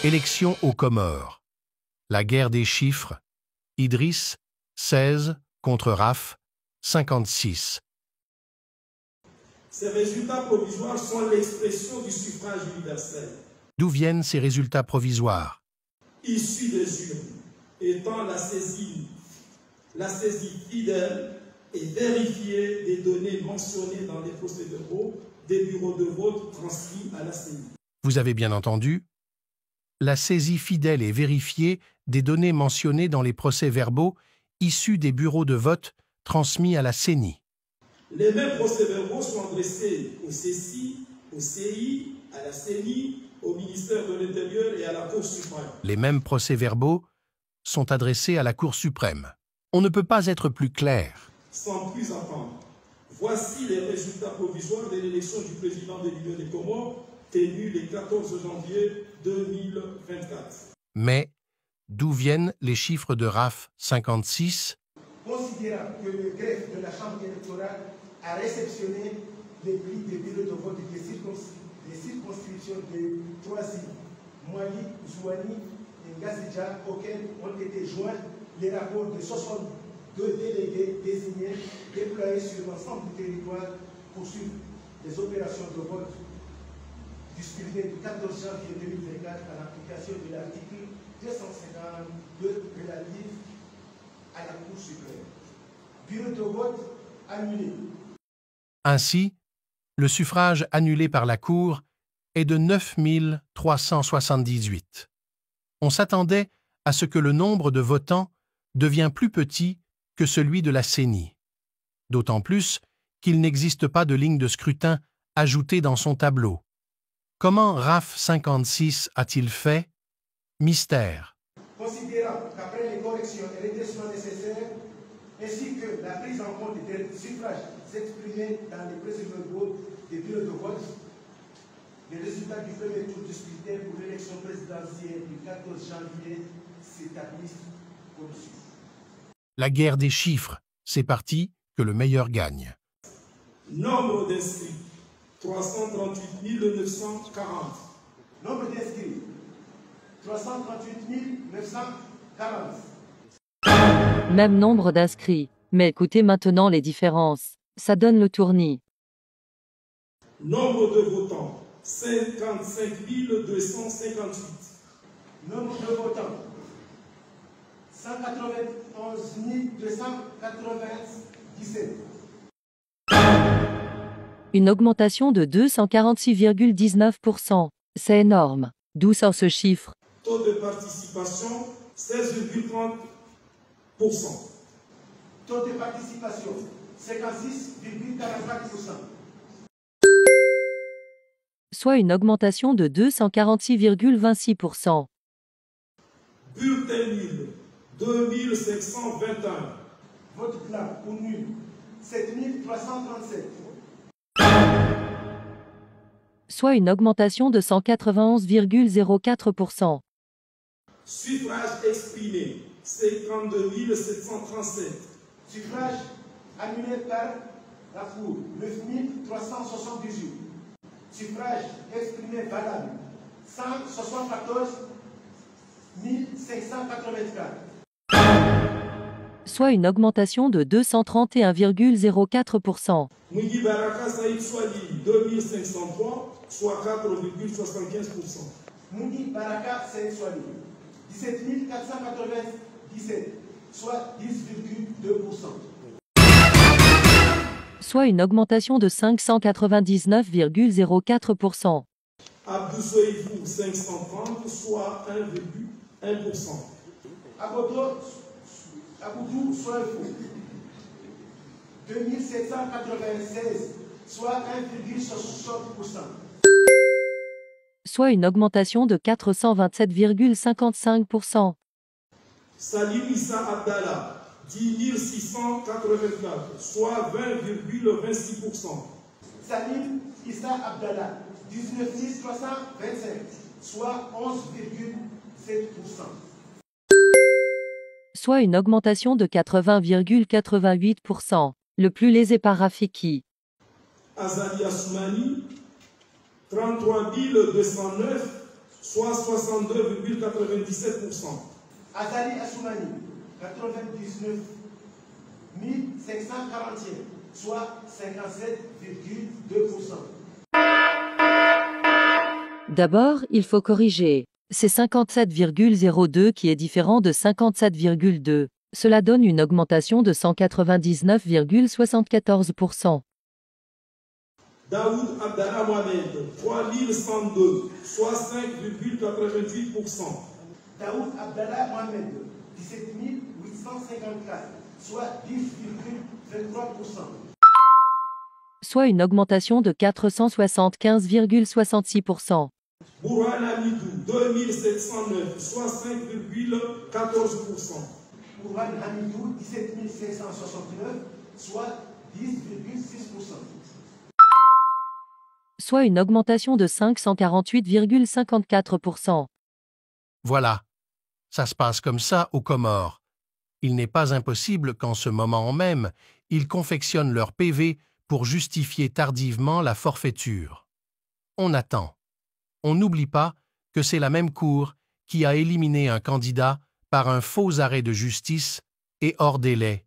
Élection aux Comores. La guerre des chiffres. Idriss, 16, contre Raf, 56. Ces résultats provisoires sont l'expression du suffrage universel. D'où viennent ces résultats provisoires? Issus des urnes, étant la saisie fidèle et vérifiée des données mentionnées dans les procès-verbaux des bureaux de vote transmis à la CENI. Vous avez bien entendu, la saisie fidèle et vérifiée des données mentionnées dans les procès-verbaux issus des bureaux de vote transmis à la CENI. Les mêmes procès-verbaux sont adressés au CECI, au CI, à la CENI, au ministère de l'Intérieur et à la Cour suprême. Les mêmes procès-verbaux sont adressés à la Cour suprême. On ne peut pas être plus clair. Sans plus attendre, voici les résultats provisoires de l'élection du président de l'Union des Comores, tenue le 14 janvier 2024. Mais d'où viennent les chiffres de RAF 56? Considérant que le greffe de la Chambre électorale a réceptionné les plis des bureaux de vote des circonscriptions de Troisi, Mali, Zouani et Ngazidja, auxquels ont été joints les rapports de 62 délégués désignés déployés sur l'ensemble du territoire pour suivre les opérations de vote du scrutin du 14 janvier 2024 à l'application de l'article 252 relatif à la Cour suprême. Bureau de vote annulé. Ainsi, le suffrage annulé par la Cour est de 9 378. On s'attendait à ce que le nombre de votants devient plus petit que celui de la CENI. D'autant plus qu'il n'existe pas de ligne de scrutin ajoutée dans son tableau. Comment RAF 56 a-t-il fait? Mystère. Considérant qu'après les corrections et redressements nécessaires, ainsi que la prise en compte des suffrages exprimés dans les procès-verbaux des bureaux de vote, les résultats du premier tour du scrutin pour l'élection présidentielle du 14 janvier s'établissent au-dessus. La guerre des chiffres, c'est parti, que le meilleur gagne. Nombre d'inscrits, 338 940. Nombre d'inscrits, 338 940. Même nombre d'inscrits. Mais écoutez maintenant les différences. Ça donne le tournis. Nombre de votants, 55 258. Nombre de votants, 191 297. Une augmentation de 246,19%. C'est énorme. D'où sort ce chiffre? Taux de participation, 16,30%. Taux de participation, 56,44%. Soit une augmentation de 246,26%. Bulletin nul, 2521. Vote blanc ou nul, 7337. Soit une augmentation de 191,04%. Suffrage exprimé, 52 737. Suffrage annulé par la Cour, 9378. Suffrage exprimé valable, 174 584. Soit une augmentation de 231,04%. Mouidi Baraka Saïd Swadi, 2503, soit 4,75%. Moudi Baraka Saïd Swadi, 17 497, soit 10,2%. Soit une augmentation de 599,04%. Abdou Soïfou, 530, soit 1,1%. Aboudou Soïfou, 2796, soit 1,60%. Soit une augmentation de 427,55%. Salim Issa Abdallah, 10 684, soit 20,26%. Salim Issa Abdallah, 19 325, soit 11,7%. Soit une augmentation de 80,88%. Le plus lésé par Rafiki. Azali Assoumani, 33 209, soit 62,97%. Azali Assoumani, 99 541, soit 57,2%. D'abord, il faut corriger. C'est 57,02 qui est différent de 57,2. Cela donne une augmentation de 199,74%. Daoud Abdallah Mohamed, 3102, soit 5,88%. Daoud Abdallah Mohamed, 17 854, soit 10,23%. Soit une augmentation de 475,66%. Bourhan Hamidou, 2709, soit 5,14%. Bourhan Hamidou, 17 569, soit 10,6%. Soit une augmentation de 548,54%. Voilà. Ça se passe comme ça aux Comores. Il n'est pas impossible qu'en ce moment même, ils confectionnent leur PV pour justifier tardivement la forfaiture. On attend. On n'oublie pas que c'est la même Cour qui a éliminé un candidat par un faux arrêt de justice et hors délai.